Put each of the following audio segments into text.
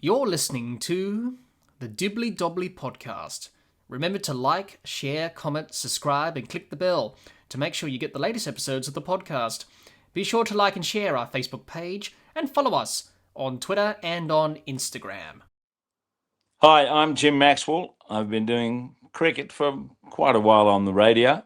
You're listening to the Dibbly Dobbly Podcast. Remember to like, share, comment, subscribe, and click the bell to make sure you get the latest episodes of the podcast. Be sure to like and share our Facebook page and follow us on Twitter and on Instagram. Hi, I'm Jim Maxwell. I've been doing cricket for quite a while on the radio,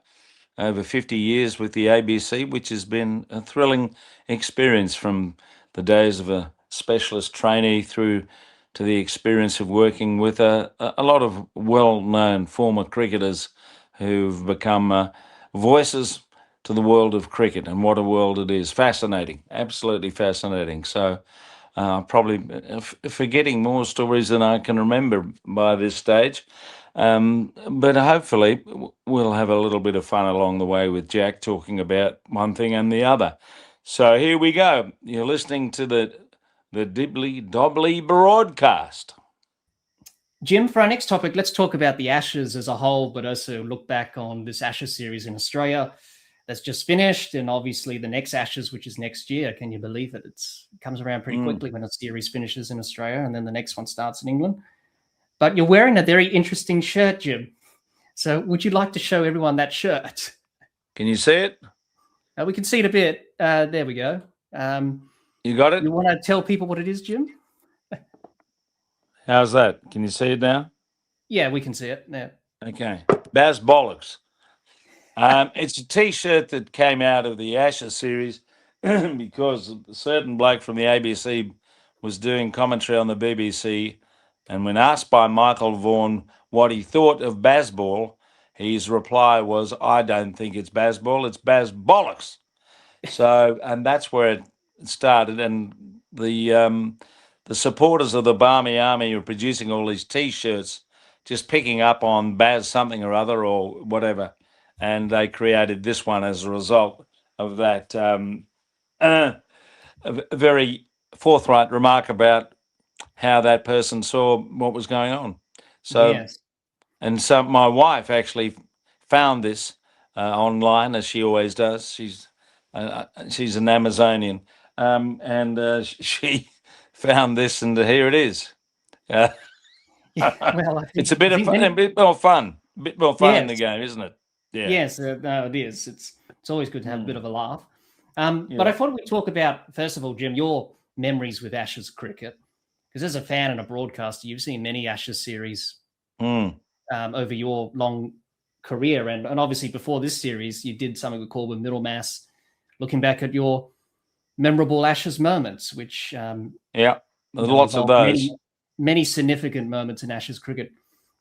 over 50 years with the ABC, which has been a thrilling experience from the days of a specialist trainee through to the experience of working with a lot of well-known former cricketers who've become voices to the world of cricket, and what a world it is. Fascinating, absolutely fascinating. So probably forgetting more stories than I can remember by this stage. But hopefully we'll have a little bit of fun along the way with Jack talking about one thing and the other. So here we go. You're listening to the Dibbly Dobbly broadcast. Jim, for our next topic, let's talk about the Ashes as a whole, but also look back on this Ashes series in Australia that's just finished, and obviously the next Ashes, which is next year. Can you believe it? It comes around pretty quickly when a series finishes in Australia, and then the next one starts in England. But you're wearing a very interesting shirt, Jim. So would you like to show everyone that shirt? Can you see it? We can see it a bit. There we go. You got it? You want to tell people what it is, Jim? How's that? Can you see it now? Yeah, we can see it now. Okay. Baz Bollocks. It's a T-shirt that came out of the Ashes series because a certain bloke from the ABC was doing commentary on the BBC, and when asked by Michael Vaughan what he thought of Bazball, his reply was, "I don't think it's Bazball, it's Baz Bollocks." So, and that's where it started, and the supporters of the Barmy Army are producing all these T-shirts, just picking up on Baz something or other or whatever, and they created this one as a result of that a very forthright remark about how that person saw what was going on. So, yes. And so my wife actually found this online, as she always does. She's an Amazonian, and she found this, and here it is. Yeah, well, I think, It's a bit more fun in the game, isn't it? Yeah. Yes, no, it is. It's always good to have a bit of a laugh. But I thought we'd talk about, first of all, Jim, your memories with Ashes cricket, because as a fan and a broadcaster, you've seen many Ashes series over your long career, and obviously before this series, you did something we call the Middlemass, looking back at your memorable Ashes moments, which there's lots of those. Many significant moments in Ashes cricket.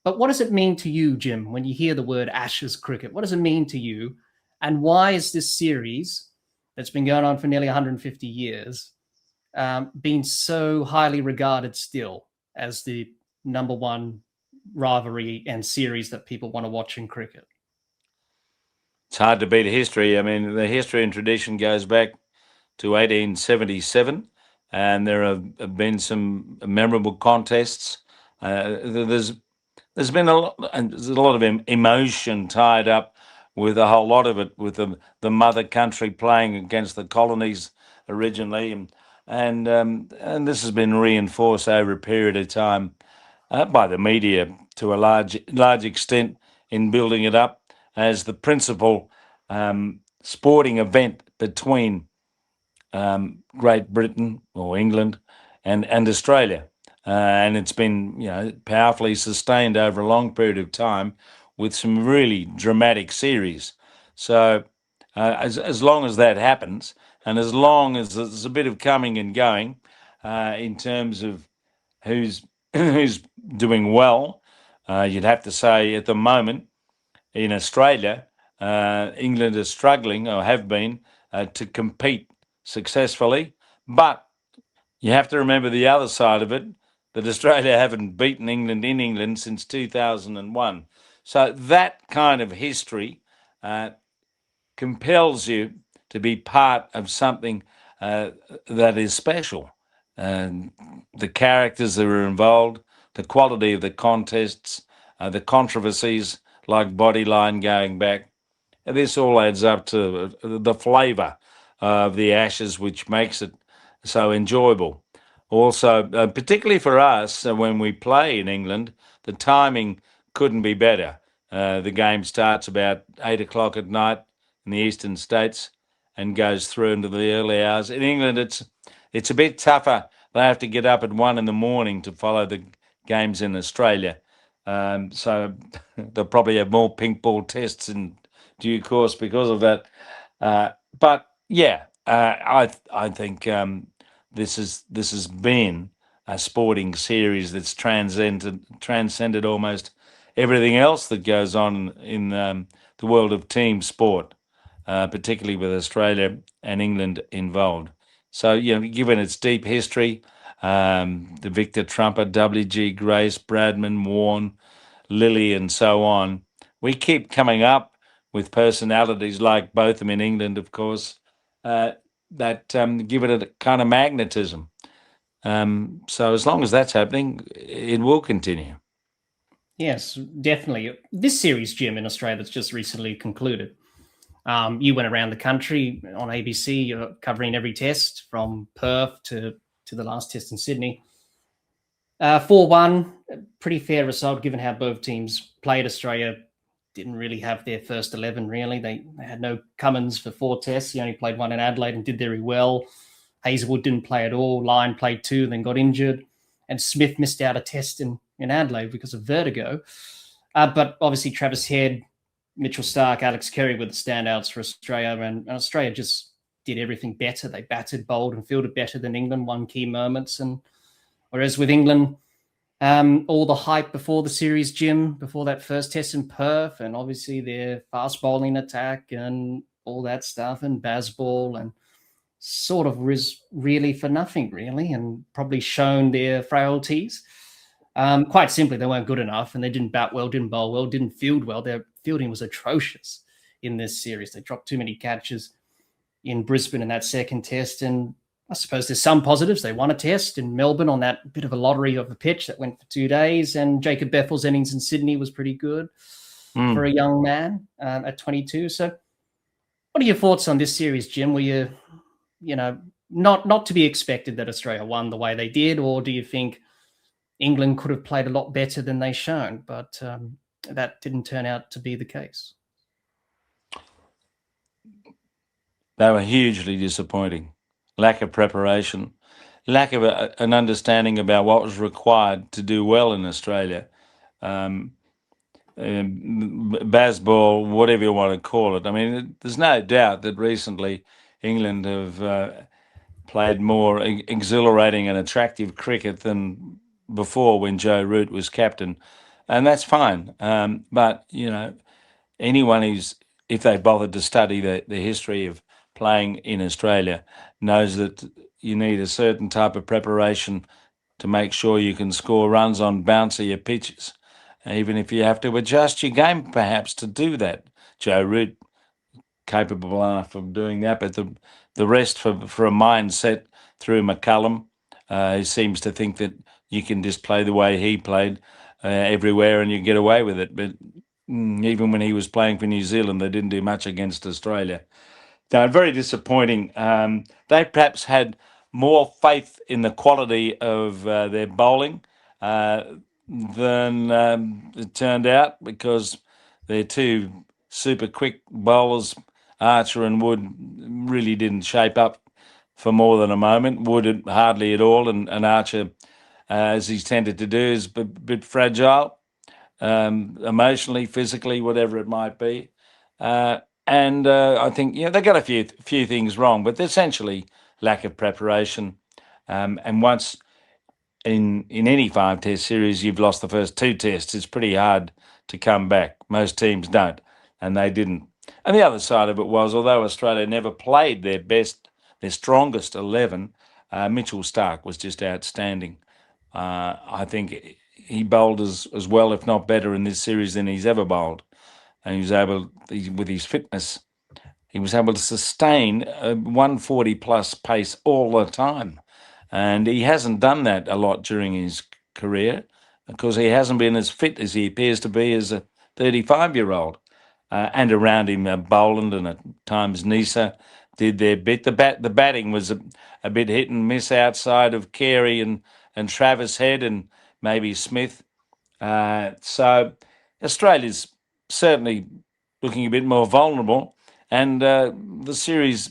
But what does it mean to you, Jim, when you hear the word Ashes cricket? What does it mean to you? And why is this series that's been going on for nearly 150 years been so highly regarded still as the number one rivalry and series that people want to watch in cricket? It's hard to beat history. I mean, the history and tradition goes back to 1877, and there have been some memorable contests. There's been a lot of emotion tied up with a whole lot of it, with the mother country playing against the colonies originally, and this has been reinforced over a period of time by the media to a large extent in building it up as the principal sporting event between Great Britain or England and Australia. And it's been, powerfully sustained over a long period of time with some really dramatic series. So as long as that happens, and as long as there's a bit of coming and going in terms of who's doing well, you'd have to say at the moment in Australia, England is struggling, or have been, to compete successfully. But you have to remember the other side of it, that Australia haven't beaten England in England since 2001. So that kind of history compels you to be part of something that is special. And the characters that are involved, the quality of the contests, the controversies like Bodyline going back, this all adds up to the flavour of the Ashes, which makes it so enjoyable. Also, particularly for us, when we play in England, the timing couldn't be better. The game starts about 8 o'clock at night in the eastern states and goes through into the early hours. In England, it's a bit tougher. They have to get up at 1 a.m. to follow the games in Australia. So they'll probably have more pink ball tests in due course because of that. But yeah, I think this has been a sporting series that's transcended almost everything else that goes on in the world of team sport, particularly with Australia and England involved. So, given its deep history, the Victor Trumper, W.G. Grace, Bradman, Warne, Lilly, and so on, we keep coming up with personalities like Botham in England, of course, that give it a kind of magnetism. So as long as that's happening, it will continue. Yes, definitely. This series, Jim, in Australia that's just recently concluded. You went around the country on ABC, you're covering every test from Perth to the last test in Sydney. 4-1, pretty fair result given how both teams played. Australia didn't really have their first 11, really. They had no Cummins for 4 tests. He only played 1 in Adelaide and did very well. Hazelwood didn't play at all. Lyon played 2, then got injured. And Smith missed out a test in Adelaide because of vertigo. But obviously Travis Head, Mitchell Starc, Alex Carey were the standouts for Australia. And Australia just did everything better. They batted, bowled, and fielded better than England, won key moments. And whereas with England, all the hype before the series, Jim, before that first test in Perth, and obviously their fast bowling attack and all that stuff, and Bazball, and sort of was really for nothing, really, and probably shown their frailties. Quite simply, they weren't good enough, and they didn't bat well, didn't bowl well, didn't field well. Their fielding was atrocious in this series. They dropped too many catches in Brisbane in that second test, and I suppose there's some positives. They won a test in Melbourne on that bit of a lottery of a pitch that went for 2 days, and Jacob Bethell's innings in Sydney was pretty good for a young man at 22. So what are your thoughts on this series, Jim? Were you not to be expected that Australia won the way they did, or do you think England could have played a lot better than they shown, but that didn't turn out to be the case? They were hugely disappointing. Lack of preparation, lack of an understanding about what was required to do well in Australia. Bazball, whatever you want to call it. I mean, there's no doubt that recently England have played more exhilarating and attractive cricket than before when Joe Root was captain. And that's fine. But, anyone if they bothered to study the history of playing in Australia, knows that you need a certain type of preparation to make sure you can score runs on bouncier pitches, even if you have to adjust your game perhaps to do that. Joe Root, capable enough of doing that, but the rest for a mindset through McCullum, who seems to think that you can just play the way he played everywhere and you get away with it. But even when he was playing for New Zealand, they didn't do much against Australia. They're very disappointing. They perhaps had more faith in the quality of their bowling than it turned out, because their 2 super quick bowlers, Archer and Wood, really didn't shape up for more than a moment. Wood hardly at all, and Archer, as he's tended to do, is a bit fragile, emotionally, physically, whatever it might be. And I think they got a few things wrong, but essentially lack of preparation. And once in any 5-test series you've lost the first 2 tests, it's pretty hard to come back. Most teams don't, and they didn't. And the other side of it was, although Australia never played their strongest 11, Mitchell Starc was just outstanding. I think he bowled as well, if not better, in this series than he's ever bowled. And he was able, with his fitness, he was able to sustain a 140 plus pace all the time. And he hasn't done that a lot during his career, because he hasn't been as fit as he appears to be as a 35-year-old. And around him, Boland and at times Nisa, did their bit. The batting was a bit hit and miss outside of Carey and Travis Head and maybe Smith. So Australia's certainly looking a bit more vulnerable, and the series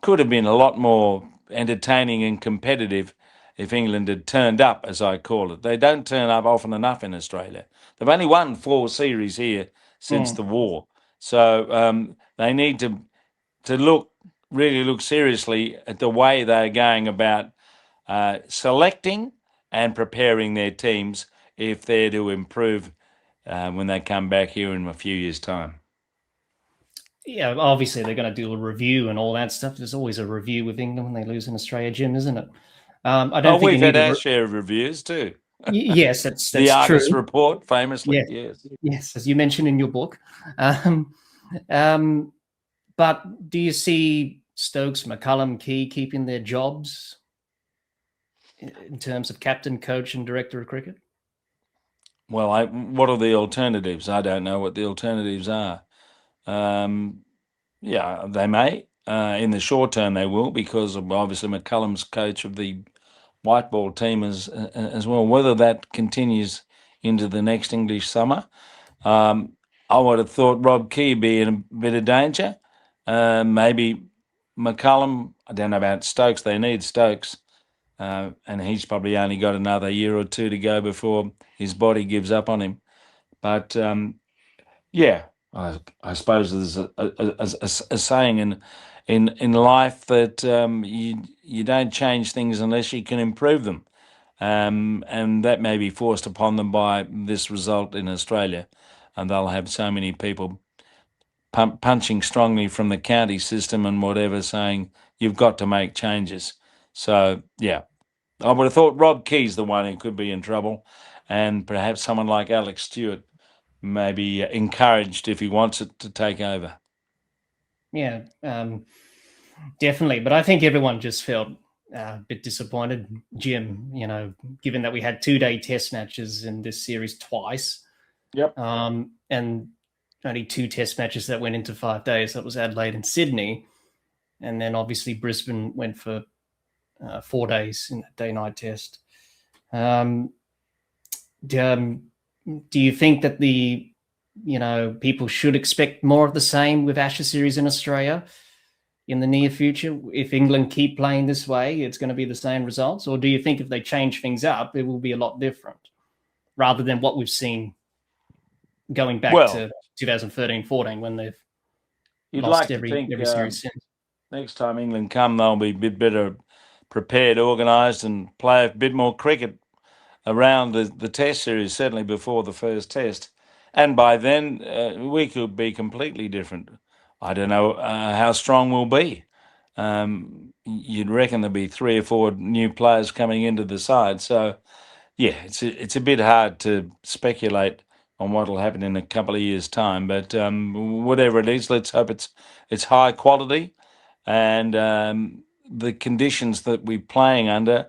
could have been a lot more entertaining and competitive if England had turned up, as I call it. They don't turn up often enough in Australia. They've only won 4 series here since the war, so they need to really look seriously at the way they're going about selecting and preparing their teams if they're to improve when they come back here in a few years' time. Yeah, obviously they're going to do a review and all that stuff. There's always a review with England when they lose in Australia, Jim, isn't it? I don't think we've had our share of reviews too. Yes, that's the Argus true. Report, famously. Yes, as you mentioned in your book. But do you see Stokes, McCullum, Key keeping their jobs in terms of captain, coach, and director of cricket? Well, what are the alternatives? I don't know what the alternatives are. Yeah, they may. In the short term, they will, because obviously McCullum's coach of the white ball team as well. Whether that continues into the next English summer, I would have thought Rob Key be in a bit of danger. Maybe McCullum. I don't know about Stokes. They need Stokes, and he's probably only got another year or two to go before his body gives up on him. But yeah, I suppose there's a saying in life that you don't change things unless you can improve them, and that may be forced upon them by this result in Australia, and they'll have so many people punching strongly from the county system and whatever, saying you've got to make changes. So yeah, I would have thought Rob Key's the one who could be in trouble, and perhaps someone like Alex Stewart may be encouraged, if he wants it, to take over. Yeah, definitely. But I think everyone just felt a bit disappointed, Jim, given that we had 2-day test matches in this series twice. Yep. And only 2 test matches that went into 5 days. That was Adelaide and Sydney. And then obviously Brisbane went for 4 days in that day-night test. Do you think that people should expect more of the same with Ashes series in Australia in the near future? If England keep playing this way, it's going to be the same results? Or do you think if they change things up, it will be a lot different rather than what we've seen going back to 2013-14 when they've lost every series since? Next time England come, they'll be a bit better prepared, organised, and play a bit more cricket around the test series, certainly before the first test. And by then, we could be completely different. I don't know how strong we'll be. You'd reckon there'd be 3 or 4 new players coming into the side. So, yeah, it's a bit hard to speculate on what will happen in a couple of years' time. But whatever it is, let's hope it's high quality, and the conditions that we're playing under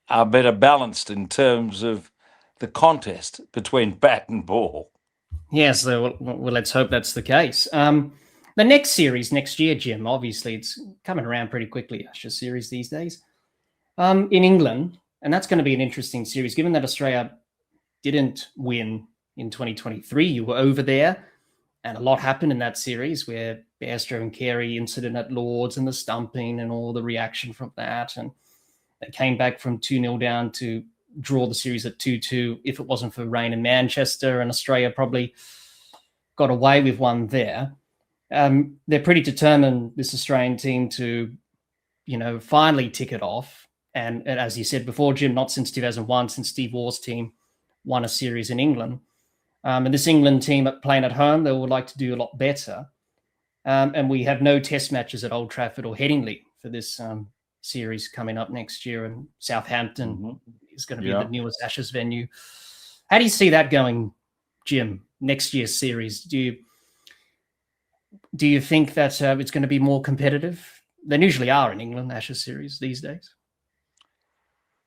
are better balanced in terms of the contest between bat and ball. Yes, well, let's hope that's the case. The next series next year, Jim, obviously it's coming around pretty quickly, Ashes series these days, in England. And that's going to be an interesting series, given that Australia didn't win in 2023. You were over there, and a lot happened in that series where Bairstow and Carey incident at Lords and the stumping and all the reaction from that. And they came back from 2-0 down to draw the series at 2-2. If it wasn't for rain in Manchester, and Australia probably got away with one there. They're pretty determined, this Australian team, to, finally tick it off. And as you said before, Jim, not since 2001, since Steve Waugh's team won a series in England. And this England team playing at home, they would like to do a lot better. And we have no test matches at Old Trafford or Headingley for this series coming up next year. And Southampton is going to be the newest Ashes venue. How do you see that going, Jim, next year's series? Do you think that it's going to be more competitive? They usually are in England, Ashes series these days.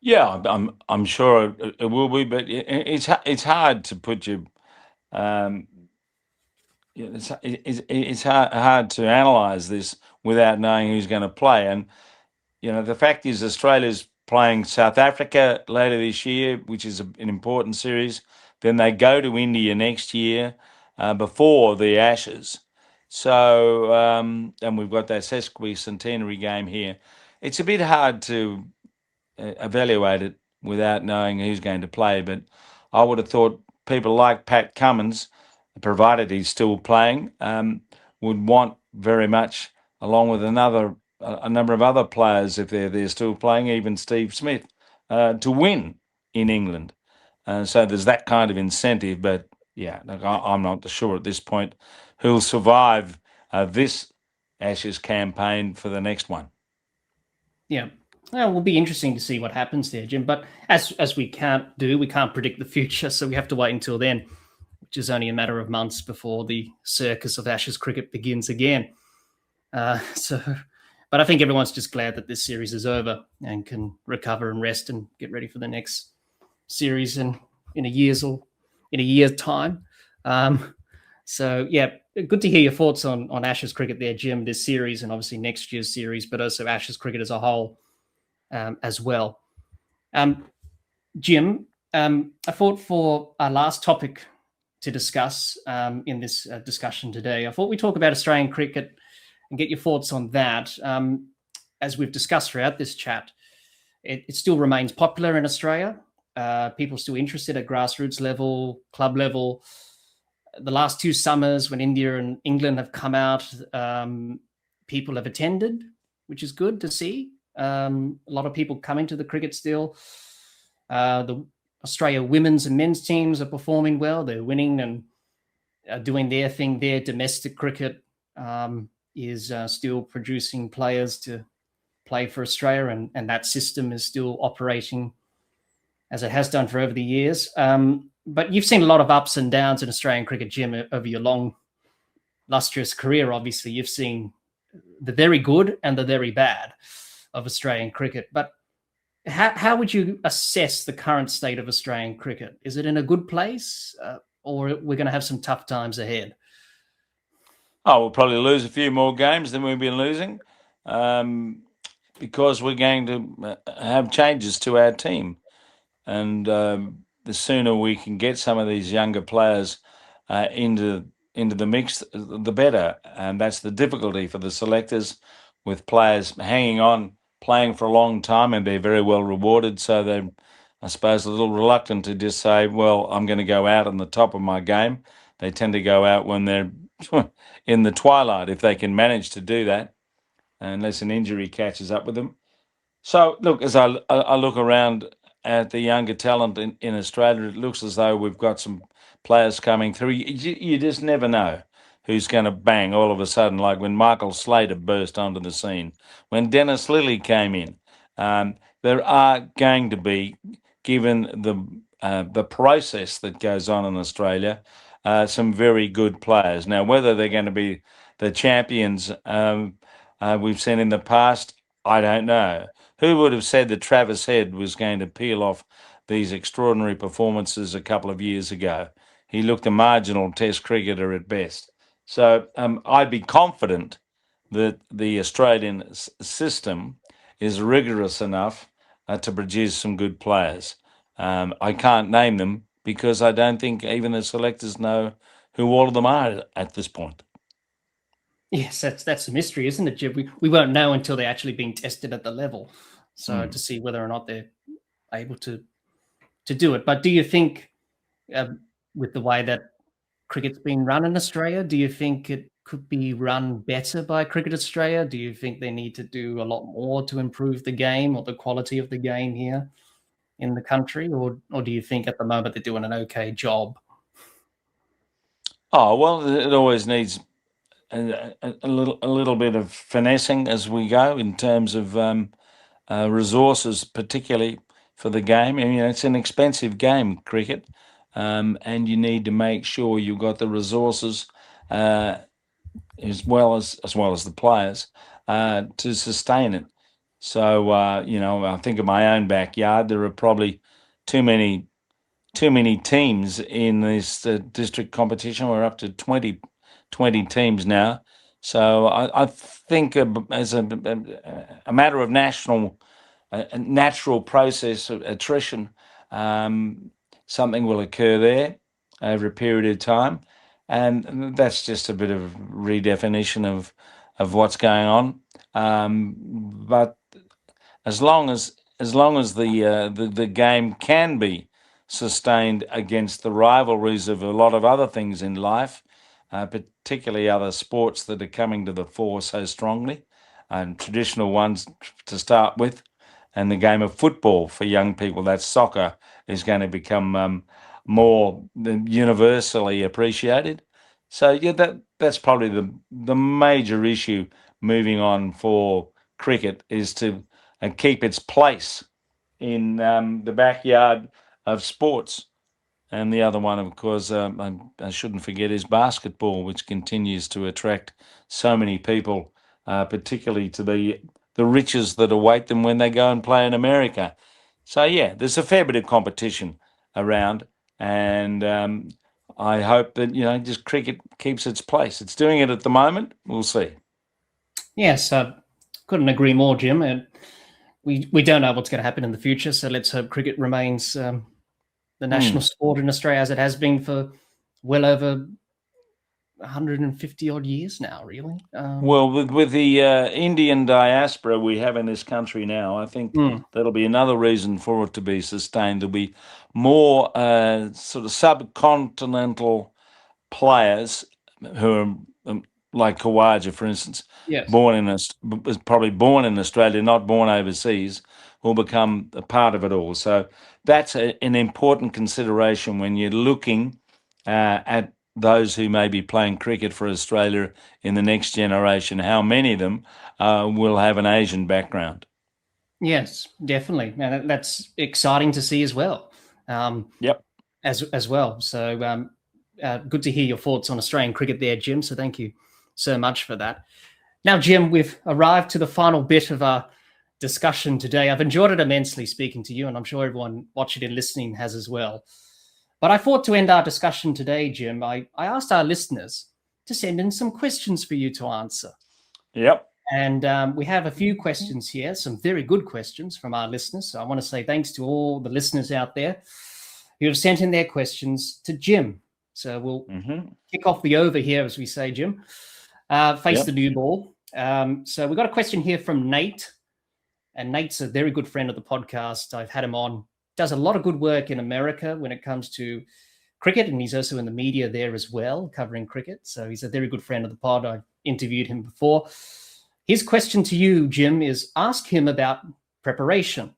Yeah, I'm sure it will be, but it's hard to put your it's hard to analyze this without knowing who's going to play. And, the fact is Australia's playing South Africa later this year, which is an important series. Then they go to India next year before the Ashes. So, and we've got that sesquicentenary game here. It's a bit hard to evaluate it without knowing who's going to play, but I would have thought people like Pat Cummins, provided he's still playing, would want very much, along with a number of other players, if they're still playing, even Steve Smith, to win in England. So there's that kind of incentive, but yeah, I'm not sure at this point who'll survive this Ashes campaign for the next one. Yeah. Well, it will be interesting to see what happens there, Jim. But as we can't predict the future, so we have to wait until then, which is only a matter of months before the circus of Ashes cricket begins again. But I think everyone's just glad that this series is over and can recover and rest and get ready for the next series in a year's time. So yeah, good to hear your thoughts on Ashes cricket there, Jim, this series and obviously next year's series, but also Ashes cricket as a whole as well. Jim, I thought for our last topic to discuss in this discussion today, I thought we'd talk about Australian cricket and get your thoughts on that. As we've discussed throughout this chat, it still remains popular in Australia. People still interested at grassroots level, club level. The last 2 summers when India and England have come out, people have attended, which is good to see. A lot of people coming to the cricket still. The Australia women's and men's teams are performing well. They're winning and doing their thing there. Domestic cricket is still producing players to play for Australia, and that system is still operating as it has done for over the years. But you've seen a lot of ups and downs in Australian cricket, Jim, over your long, lustrous career. Obviously, you've seen the very good and the very bad of Australian cricket. But how would you assess the current state of Australian cricket? Is it in a good place, or we're going to have some tough times ahead? Oh, we'll probably lose a few more games than we've been losing because we're going to have changes to our team. And the sooner we can get some of these younger players into the mix, the better. And that's the difficulty for the selectors, with players hanging on, playing for a long time, and they're very well rewarded. So they're, I suppose, a little reluctant to just say, well, I'm going to go out on the top of my game. They tend to go out when they're in the twilight, if they can manage to do that, unless an injury catches up with them. So, look, as I look around at the younger talent in Australia, it looks as though we've got some players coming through. You just never know who's going to bang all of a sudden, like when Michael Slater burst onto the scene, when Dennis Lilly came in. There are going to be, given the process that goes on in Australia, some very good players. Now, whether they're going to be the champions we've seen in the past, I don't know. Who would have said that Travis Head was going to peel off these extraordinary performances a couple of years ago? He looked a marginal Test cricketer at best. So I'd be confident that the Australian system is rigorous enough to produce some good players. I can't name them because I don't think even the selectors know who all of them are at this point. Yes, that's a mystery, isn't it, Jim? We won't know until they're actually being tested at the level, so to see whether or not they're able to do it. But do you think, with the way that cricket's been run in Australia, do you think it could be run better by Cricket Australia? Do you think they need to do a lot more to improve the game or the quality of the game here in the country, or do you think at the moment they're doing an okay job? Oh, well, it always needs a little bit of finessing as we go in terms of resources, particularly for the game. I mean, it's an expensive game, cricket, and you need to make sure you've got the resources as well as the players to sustain it. So I think of my own backyard, there are probably too many teams in this district competition. We're up to 20 teams now. So I think as a matter of a natural process of attrition, something will occur there over a period of time, and that's just a bit of redefinition of what's going on. But as long as the game can be sustained against the rivalries of a lot of other things in life, particularly other sports that are coming to the fore so strongly, and traditional ones to start with, and the game of football for young people, that's soccer, is going to become more universally appreciated. So yeah, that's probably the major issue moving on for cricket, is to keep its place in the backyard of sports. And the other one, of course, I shouldn't forget, is basketball, which continues to attract so many people, particularly to the riches that await them when they go and play in America. So yeah, there's a fair bit of competition around, and I hope that just cricket keeps its place. It's doing it at the moment. We'll see. Yes, couldn't agree more, Jim. And we don't know what's going to happen in the future, so let's hope cricket remains the national sport in Australia, as it has been for well over 150 odd years now, really. Well, with the Indian diaspora we have in this country now, I think that'll be another reason for it to be sustained. There'll be more sort of subcontinental players who are like Kawaja, for instance, yes, was probably born in Australia, not born overseas, will become a part of it all. So that's an important consideration when you're looking at those who may be playing cricket for Australia in the next generation. How many of them will have an Asian background? Yes, definitely, and that's exciting to see as well. Yep. As well. So good to hear your thoughts on Australian cricket there, Jim. So thank you so much for that. Now, Jim, we've arrived to the final bit of our discussion today. I've enjoyed it immensely speaking to you, and I'm sure everyone watching and listening has as well. But I thought to end our discussion today, Jim, I asked our listeners to send in some questions for you to answer. Yep. And we have a few questions here, some very good questions from our listeners. So I want to say thanks to all the listeners out there who have sent in their questions to Jim. So we'll kick off the over here, as we say, Jim. Face the new ball. So we've got a question here from Nate. And Nate's a very good friend of the podcast. I've had him on. Does a lot of good work in America when it comes to cricket, and he's also in the media there as well, covering cricket. So he's a very good friend of the pod. I interviewed him before. His question to you, Jim, is ask him about preparation.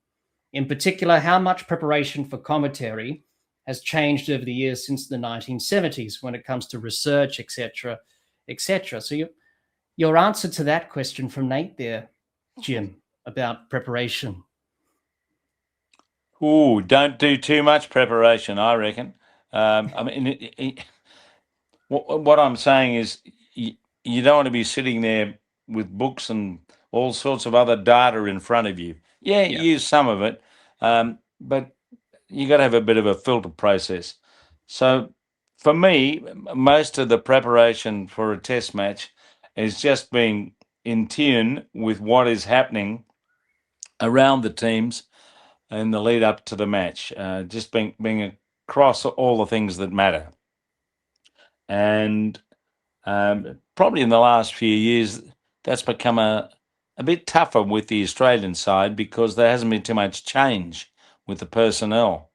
In particular, how much preparation for commentary has changed over the years since the 1970s when it comes to research, etc., etc. So your answer to that question from Nate there, Jim, about preparation. Ooh, don't do too much preparation, I reckon. I mean, what I'm saying is you don't want to be sitting there with books and all sorts of other data in front of you. Yeah, use some of it, but you got to have a bit of a filter process. So for me, most of the preparation for a test match is just being in tune with what is happening around the teams in the lead up to the match, just being across all the things that matter. And probably in the last few years, that's become a bit tougher with the Australian side because there hasn't been too much change with the personnel.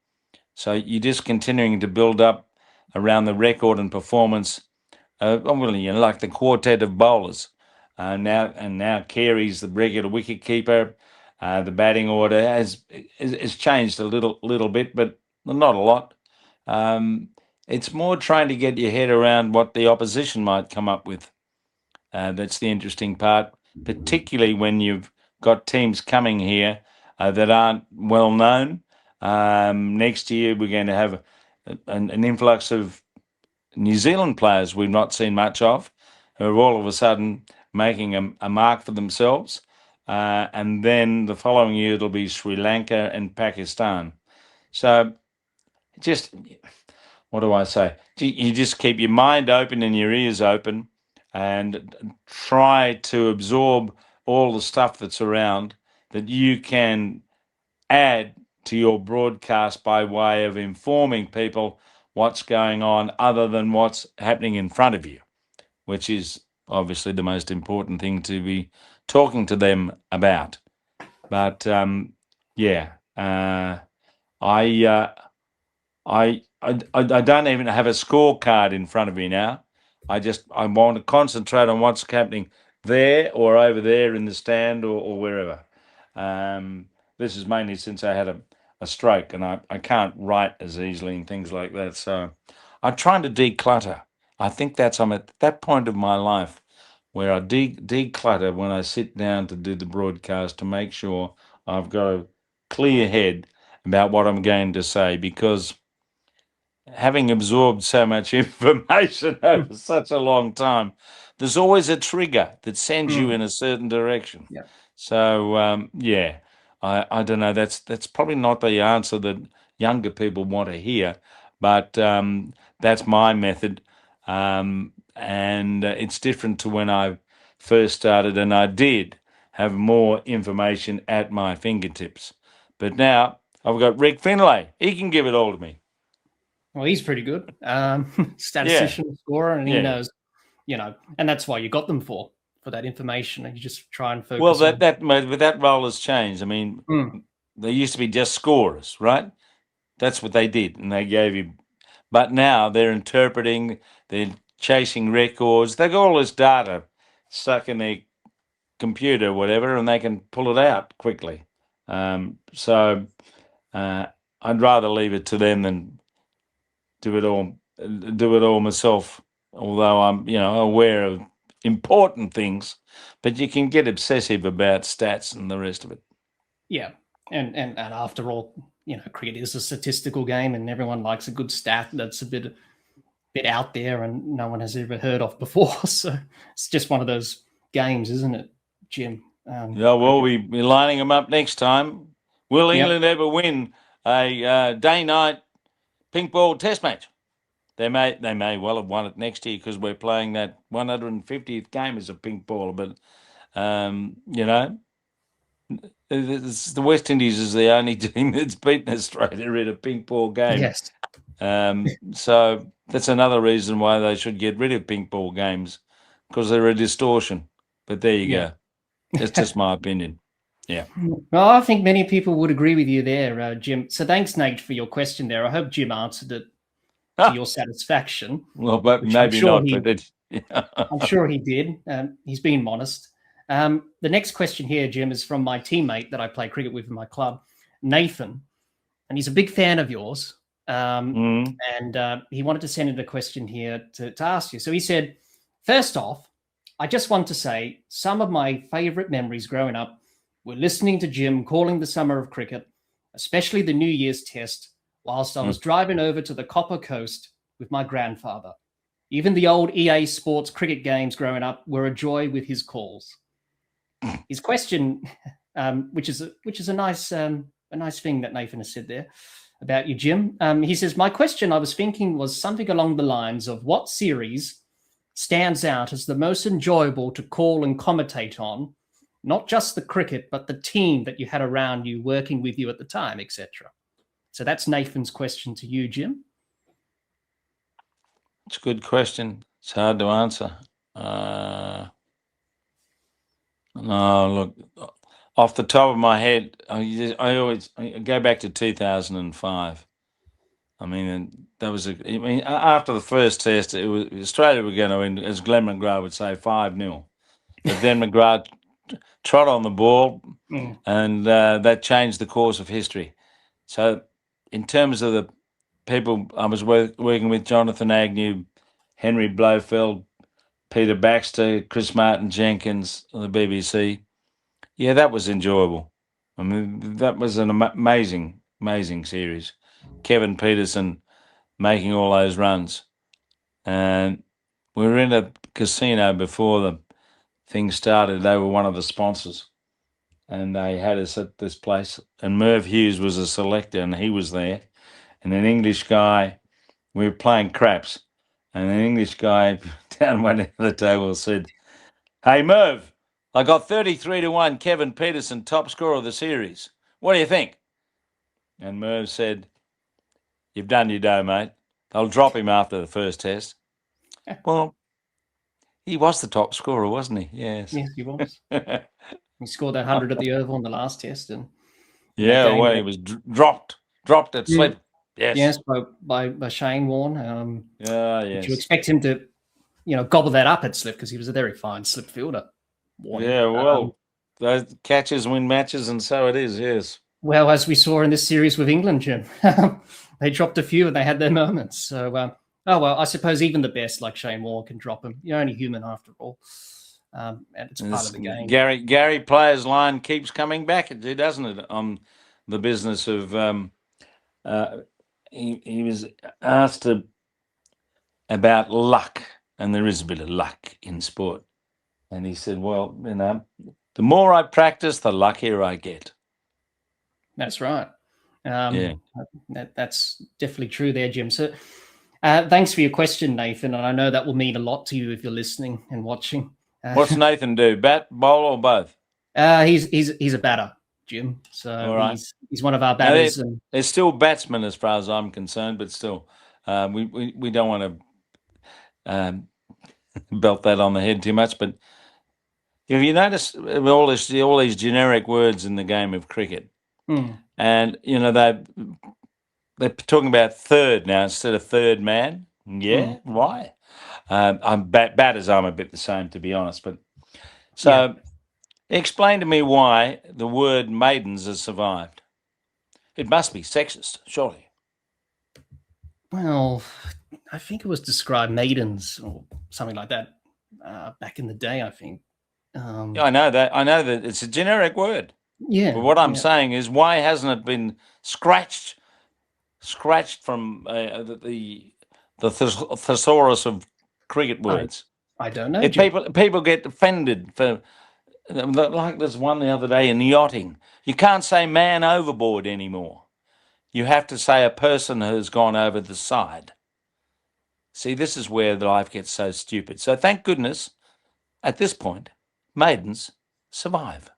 So you're just continuing to build up around the record and performance, like the quartet of bowlers. Now Carey's the regular wicket keeper. The batting order has changed a little bit, but not a lot. It's more trying to get your head around what the opposition might come up with. That's the interesting part, particularly when you've got teams coming here that aren't well known. Next year, we're going to have an influx of New Zealand players we've not seen much of, who are all of a sudden making a mark for themselves. And then the following year, it'll be Sri Lanka and Pakistan. So just, what do I say? You just keep your mind open and your ears open and try to absorb all the stuff that's around that you can add to your broadcast by way of informing people what's going on other than what's happening in front of you, which is obviously the most important thing to be talking to them about. But yeah, I don't even have a scorecard in front of me now. I want to concentrate on what's happening there or over there in the stand or wherever. This is mainly since I had a stroke and I can't write as easily and things like that. So I'm trying to declutter. I think I'm at that point of my life where I declutter when I sit down to do the broadcast to make sure I've got a clear head about what I'm going to say, because having absorbed so much information over such a long time, there's always a trigger that sends you in a certain direction. Yeah. So yeah, I don't know. That's probably not the answer that younger people want to hear, but that's my method, and it's different to when I first started, and I did have more information at my fingertips. But now I've got Rick Finlay. He can give it all to me. Well, he's pretty good. Statistician, scorer, and he knows, and that's why you got them for that information, and you just try and focus. Well, that role has changed. I mean, they used to be just scorers, right? That's what they did, and they gave you. But now they're interpreting, they're chasing records. They've got all this data stuck in their computer, or whatever, and they can pull it out quickly. So I'd rather leave it to them than do it all myself. Although I'm, aware of important things, but you can get obsessive about stats and the rest of it. Yeah, and after all, cricket is a statistical game, and everyone likes a good stat that's a bit out there and no one has ever heard of before. So it's just one of those games, isn't it, Jim? Yeah, well, we're lining them up next time. Will England ever win a day-night pink ball test match? They may well have won it next year because we're playing that 150th game as a pink ball. But the West Indies is the only team that's beaten Australia in a pink ball game. Yes. So that's another reason why they should get rid of pink ball games, because they're a distortion. But there you go. That's just my opinion. Yeah. Well, I think many people would agree with you there, Jim. So thanks, Nate, for your question there. I hope Jim answered it to your satisfaction. Well, but maybe not. I'm sure he did. He's being modest. The next question here, Jim, is from my teammate that I play cricket with in my club, Nathan, and he's a big fan of yours. And he wanted to send in a question here to ask you. So he said, first off, I just want to say some of my favorite memories growing up were listening to Jim calling the summer of cricket, especially the New Year's Test, whilst I was driving over to the Copper Coast with my grandfather. Even the old EA Sports cricket games growing up were a joy with his calls. His question, which is a nice thing that Nathan has said there about you, Jim. He says, my question I was thinking was something along the lines of what series stands out as the most enjoyable to call and commentate on, not just the cricket, but the team that you had around you working with you at the time, etc. So that's Nathan's question to you, Jim. It's a good question. It's hard to answer. No, look, off the top of my head, I always go back to 2005. I mean, after the first test, it was Australia were going to win, as Glenn McGrath would say, 5-0. But then McGrath trot on the ball, and that changed the course of history. So, in terms of the people I was working with, Jonathan Agnew, Henry Blofeld, Peter Baxter, Chris Martin Jenkins on the BBC. Yeah, that was enjoyable. I mean, that was an amazing series. Kevin Peterson making all those runs. And we were in a casino before the thing started. They were one of the sponsors. And they had us at this place. And Merv Hughes was a selector, and he was there. And an English guy, we were playing craps. And an English guy down one end of the table, said, "Hey, Merv, I got 33-1 Kevin Peterson, top scorer of the series. What do you think?" And Merv said, "You've done your dough, mate. They'll drop him after the first test." Well, he was the top scorer, wasn't he? Yes. Yes, he was. He scored that 100 at the Oval on the last test. And well, he was dropped at slip. Yes, by Shane Warne. Yes. You expect him to, gobble that up at slip because he was a very fine slip fielder. Warne. Yeah, well, those catches win matches, and so it is, yes. Well, as we saw in this series with England, Jim, they dropped a few and they had their moments. So, I suppose even the best, like Shane Warne, can drop them. You're only human after all. And it's part of the game. Gary Player's line keeps coming back, doesn't it, on the business of he was asked about luck, and there is a bit of luck in sport. And he said, well, the more I practice, the luckier I get. That's right. That's definitely true there, Jim. So thanks for your question, Nathan. And I know that will mean a lot to you if you're listening and watching. What's Nathan do? Bat, bowl, or both? He's a batter, Jim. So right. he's one of our batters. They're still batsmen as far as I'm concerned, but still, we don't want to belt that on the head too much. But if you notice all these generic words in the game of cricket, and they're talking about third now instead of third man. Yeah, why? Batters, I'm a bit the same, to be honest. But so, explain to me why the word maidens has survived. It must be sexist, surely. Well, I think it was described maidens or something like that back in the day. I think. I know that. I know that it's a generic word. Yeah. But what I'm saying is, why hasn't it been scratched from the thesaurus of cricket words? I don't know. If people get offended for, like there's one the other day in yachting. You can't say man overboard anymore. You have to say a person who's gone over the side. See, this is where the life gets so stupid. So thank goodness, at this point, maidens survive.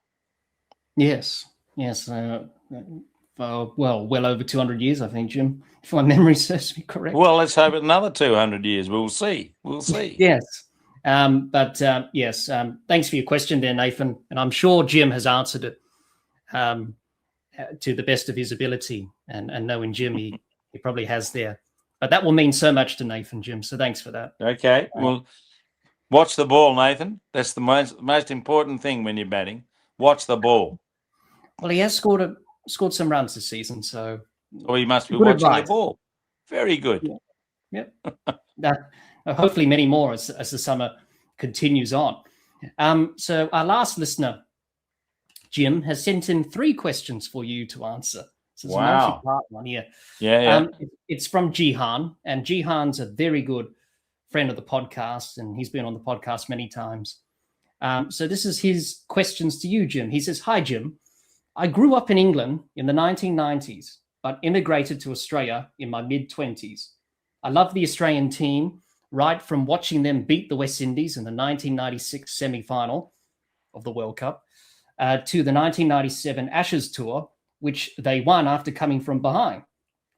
Yes. Well over 200 years, I think, Jim, if my memory serves me correct. Well, let's hope another 200 years. We'll see. Yes. Yes. Thanks for your question there, Nathan. And I'm sure Jim has answered it to the best of his ability. And knowing Jim, he probably has there. But that will mean so much to Nathan, Jim. So thanks for that. Okay. Well, watch the ball, Nathan. That's the most important thing when you're batting. Watch the ball. Well, he has scored some runs this season, so he must be watching the ball. Very good. Yeah. Hopefully many more as the summer continues on. So our last listener, Jim, has sent in 3 questions for you to answer. So it's a multi-part one here. Yeah. It's from Jihan, and Jihan's a very good friend of the podcast, and he's been on the podcast many times. So this is his questions to you, Jim. He says, "Hi, Jim. I grew up in England in the 1990s, but immigrated to Australia in my mid-20s. I love the Australian team, right from watching them beat the West Indies in the 1996 semi-final of the World Cup to the 1997 Ashes tour, which they won after coming from behind.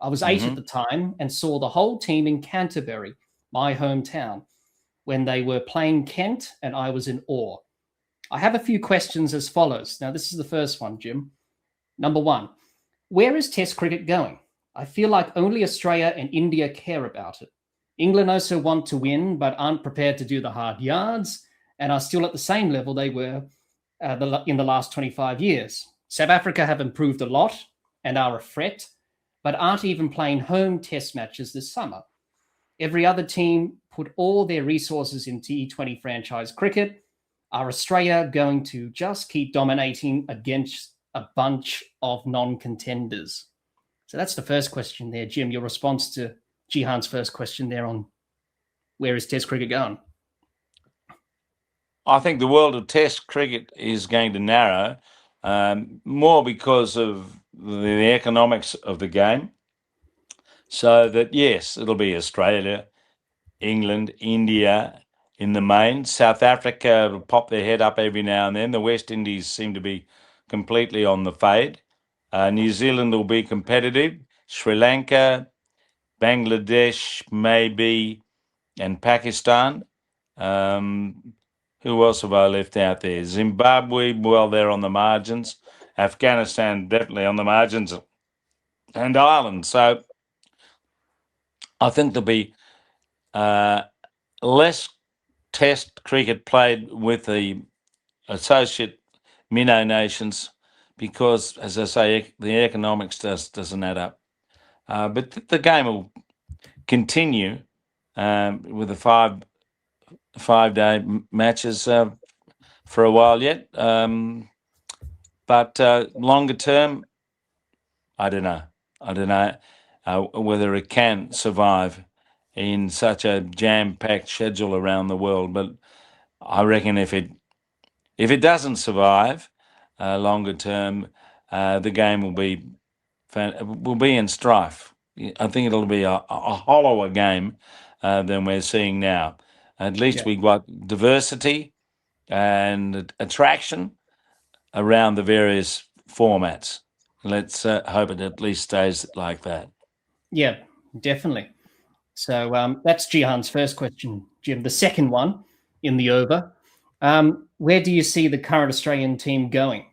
I was 8 at the time and saw the whole team in Canterbury, my hometown, when they were playing Kent, and I was in awe. I have a few questions as follows." Now, this is the first one, Jim. Number 1, where is Test cricket going? I feel like only Australia and India care about it. England also want to win, but aren't prepared to do the hard yards and are still at the same level they were in the last 25 years. South Africa have improved a lot and are a threat, but aren't even playing home Test matches this summer. Every other team put all their resources into T20 franchise cricket. Are Australia going to just keep dominating against a bunch of non-contenders?" So that's the first question there, Jim. Your response to Jihan's first question there on where is Test cricket going? I think the world of Test cricket is going to narrow more because of the economics of the game. So that, yes, it'll be Australia, England, India, in the main. South Africa will pop their head up every now and then. The West Indies seem to be completely on the fade. New Zealand will be competitive. Sri Lanka, Bangladesh, maybe, and Pakistan. Who else have I left out there? Zimbabwe, well, they're on the margins. Afghanistan, definitely on the margins. And Ireland. So I think there'll be less test cricket played with the associate minnow nations because, as I say, the economics doesn't add up. But the game will continue with the five-day matches for a while yet. But longer term, I don't know. Whether it can survive in such a jam-packed schedule around the world. But I reckon if it doesn't survive longer term, the game will be in strife. I think it'll be a hollower game than we're seeing now. At least we got diversity and attraction around the various formats. Let's hope it at least stays like that. Yeah, definitely. So that's Jihan's first question, Jim. The second one in the over, where do you see the current Australian team going?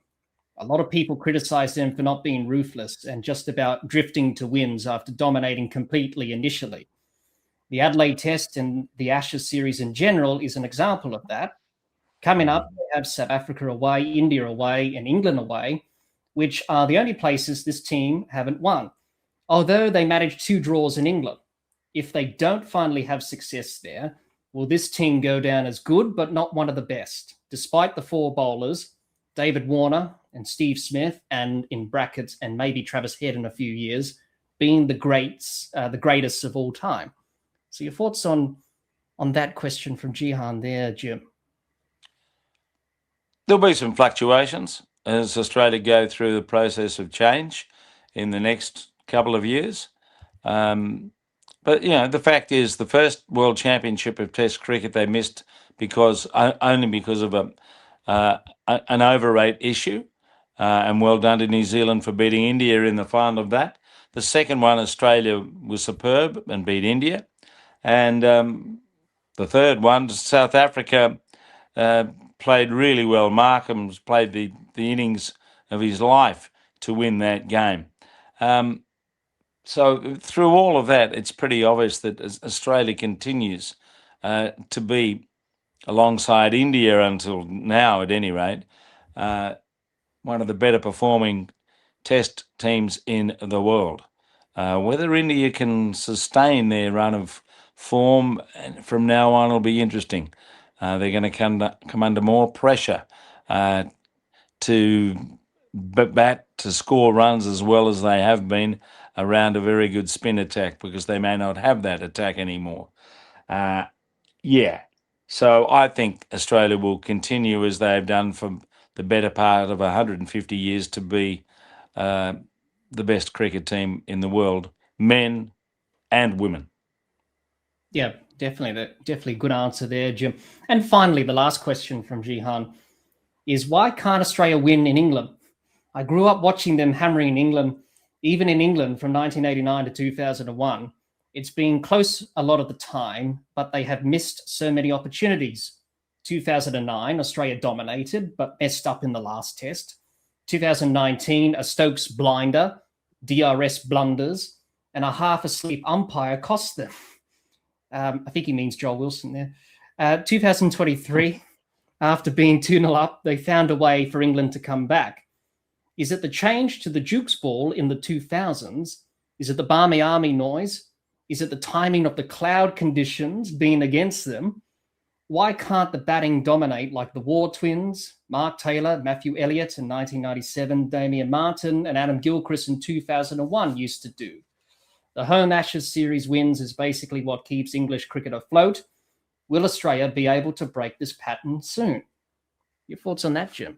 A lot of people criticise them for not being ruthless and just about drifting to wins after dominating completely initially. The Adelaide Test and the Ashes series in general is an example of that. Coming up, we have South Africa away, India away, and England away, which are the only places this team haven't won, although they managed 2 draws in England. If they don't finally have success there, will this team go down as good but not one of the best, despite the 4 bowlers, David Warner and Steve Smith, and in brackets, and maybe Travis Head in a few years, being the greatest of all time? So your thoughts on that question from Jihan there, Jim? There'll be some fluctuations as Australia go through the process of change in the next couple of years. But, the fact is the first World Championship of Test cricket they missed only because of an overrate issue. And well done to New Zealand for beating India in the final of that. The second one, Australia was superb and beat India. And the third one, South Africa, played really well. Markham's played the innings of his life to win that game. So through all of that, it's pretty obvious that Australia continues to be, alongside India until now at any rate, one of the better performing test teams in the world. Whether India can sustain their run of form from now on will be interesting. They're going to come under more pressure to bat, to score runs as well as they have been around a very good spin attack, because they may not have that attack anymore. So I think Australia will continue as they've done for the better part of 150 years to be the best cricket team in the world, men and women. Yeah, definitely good answer there, Jim. And finally, the last question from Jihan is, why can't Australia win in England? I grew up watching them hammering in England, even in England from 1989 to 2001. It's been close a lot of the time, but they have missed so many opportunities. 2009, Australia dominated, but messed up in the last test. 2019, a Stokes blinder, DRS blunders, and a half-asleep umpire cost them. I think he means Joel Wilson there. 2023, after being 2-0 up, they found a way for England to come back. Is it the change to the Jukes ball in the 2000s? Is it the Barmy Army noise? Is it the timing of the cloud conditions being against them? Why can't the batting dominate like the War Twins, Mark Taylor, Matthew Elliott in 1997, Damien Martin, and Adam Gilchrist in 2001 used to do? The home Ashes series wins is basically what keeps English cricket afloat. Will Australia be able to break this pattern soon? Your thoughts on that, Jim?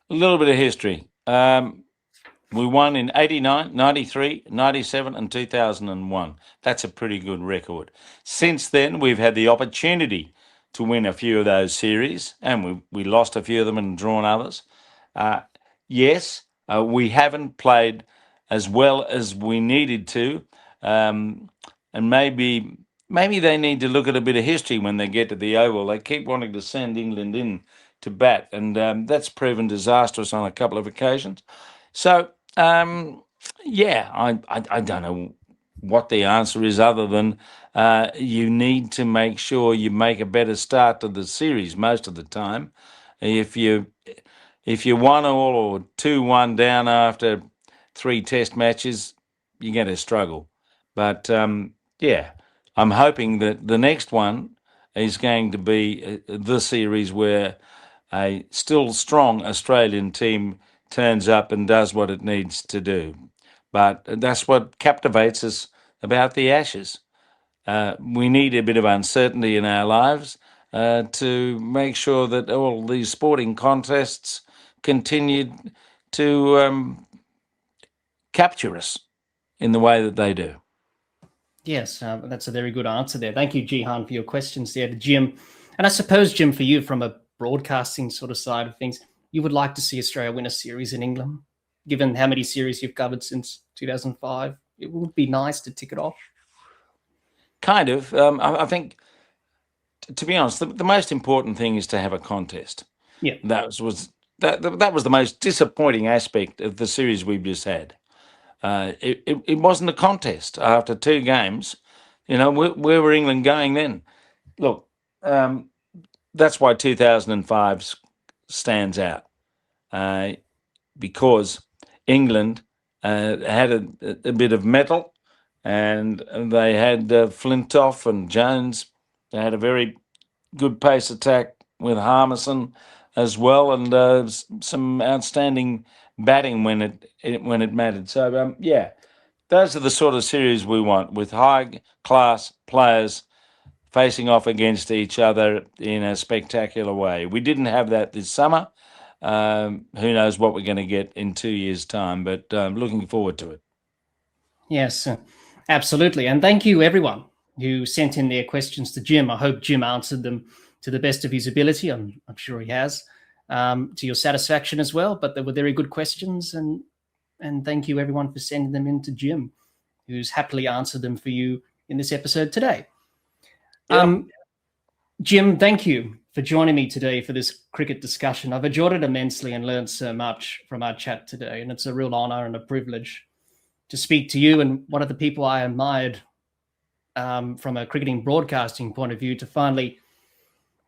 A little bit of history. We won in 89, 93, 97 and 2001. That's a pretty good record. Since then, we've had the opportunity to win a few of those series, and we lost a few of them and drawn others. Yes, we haven't played as well as we needed to, and maybe they need to look at a bit of history when they get to the Oval. They keep wanting to send England in to bat, and that's proven disastrous on a couple of occasions. So, yeah, I don't know what the answer is other than you need to make sure you make a better start to the series most of the time. If you 1-all or 2-1 down after 3 test matches, you're going to struggle. But yeah, I'm hoping that the next one is going to be the series where a still strong Australian team turns up and does what it needs to do. But that's what captivates us about the Ashes. We need a bit of uncertainty in our lives to make sure that all these sporting contests continue to capture us in the way that they do. Yes, that's a very good answer there. Thank you, Jihan, for your questions there to Jim. And I suppose, Jim, for you, from a broadcasting sort of side of things, you would like to see Australia win a series in England, given how many series you've covered since 2005. It would be nice to tick it off. Kind of. I think, to be honest, the most important thing is to have a contest. Yeah, that was the most disappointing aspect of the series we've just had. It wasn't a contest after 2 games. You know, where were England going then? Look, that's why 2005 stands out, because England had a bit of mettle, and they had Flintoff and Jones. They had a very good pace attack with Harmison as well, and some outstanding batting when it mattered. So yeah, those are the sort of series we want, with high class players facing off against each other in a spectacular way. We didn't have that this summer. Who knows what we're going to get in 2 years' time, but looking forward to it. Yes, absolutely. And thank you, everyone who sent in their questions to Jim. I hope Jim answered them to the best of his ability. I'm sure he has, to your satisfaction as well. But they were very good questions, and thank you, everyone, for sending them in to Jim, who's happily answered them for you in this episode today. Yeah. Jim, thank you for joining me today for this cricket discussion. I've enjoyed it immensely and learned so much from our chat today, and it's a real honour and a privilege to speak to you and one of the people I admired from a cricketing broadcasting point of view, to finally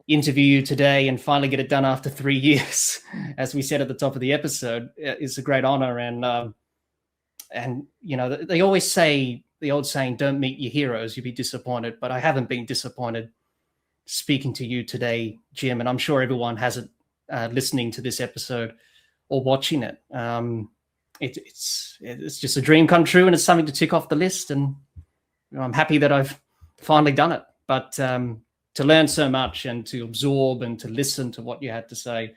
interview you today and finally get it done after 3 years, as we said at the top of the episode. It's a great honour, and you know, they always say the old saying, "Don't meet your heroes, you'll be disappointed." But I haven't been disappointed speaking to you today, Jim, and I'm sure everyone hasn't, listening to this episode or watching it. It's just a dream come true, and it's something to tick off the list, and you know, I'm happy that I've finally done it. But to learn so much and to absorb and to listen to what you had to say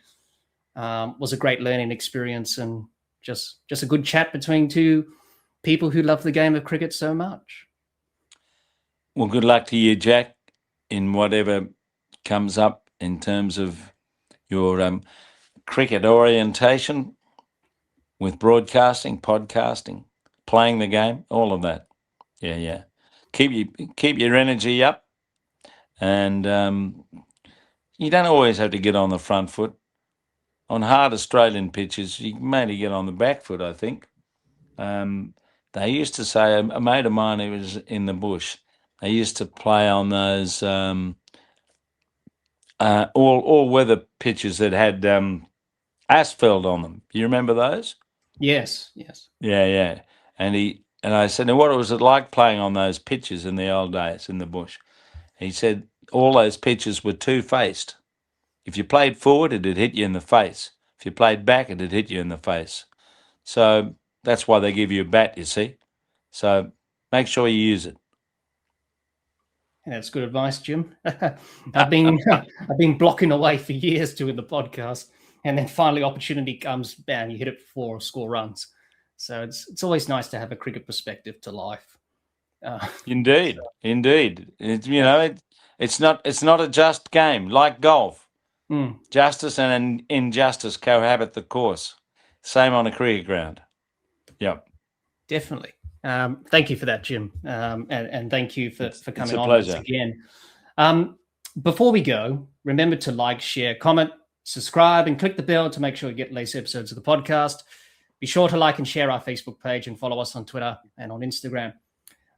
was a great learning experience, and just a good chat between two people who love the game of cricket so much. Well, good luck to you, Jack, in whatever comes up in terms of your cricket orientation with broadcasting, podcasting, playing the game, all of that. Yeah. Keep your energy up, and you don't always have to get on the front foot. On hard Australian pitches, you mainly get on the back foot, I think. They used to say, a mate of mine who was in the bush, they used to play on those all-weather pitches that had asphalt on them. You remember those? Yes. Yeah. And I said, "Now, what was it like playing on those pitches in the old days in the bush?" He said, all those pitches were two-faced. If you played forward, it'd hit you in the face. If you played back, it'd hit you in the face. So that's why they give you a bat, you see. So make sure you use it. Yeah, that's good advice, Jim. I've been blocking away for years doing the podcast, and then finally opportunity comes, bam, you hit it for 4 or score runs. So it's always nice to have a cricket perspective to life. Indeed. It's not a just game like golf. Justice and injustice cohabit the course. Same on a cricket ground. Yep. Definitely. Thank you for that, Jim. And thank you for coming on once again. Before we go, remember to like, share, comment, subscribe, and click the bell to make sure you get the latest episodes of the podcast. Be sure to like and share our Facebook page and follow us on Twitter and on Instagram.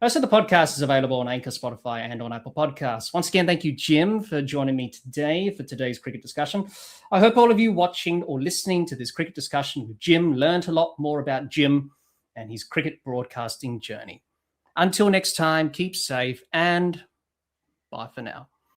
Also, the podcast is available on Anchor, Spotify, and on Apple Podcasts. Once again, thank you, Jim, for joining me today for today's cricket discussion. I hope all of you watching or listening to this cricket discussion with Jim learned a lot more about Jim and his cricket broadcasting journey. Until next time, keep safe and bye for now.